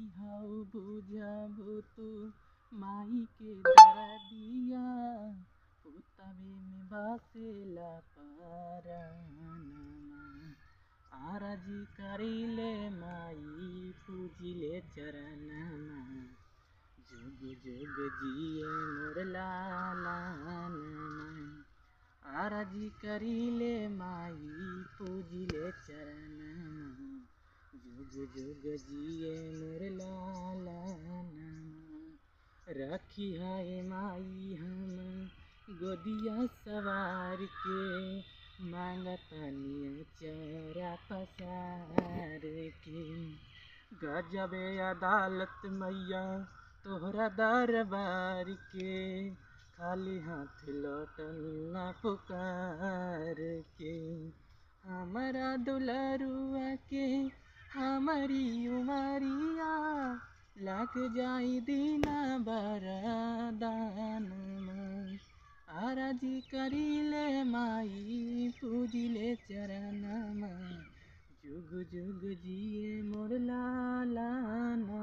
इहाओ बुझाबो तो माई के दरा दिया पुतवे में बासेला पारानमा आरजी करिले माई पूजिले चरणमा जुग जुग जिए मोर लालनमा आरजी करिले माई पूजिले चरणमा जुग जुग जिए मोर लालनमा रखी है माई हम गोदिया सवार के मांगतनिया चरा पसार के गजबे अदालत मैया तोहरा दरबार के खाली हाथ लौटल ना पुकार के हमारा दुलरुआ के हमारी उमरिया लग जाई दीना बरदानमा आरजी करिले माई पूजिले चरणमा जुग जुग जिए मोर लालनमा।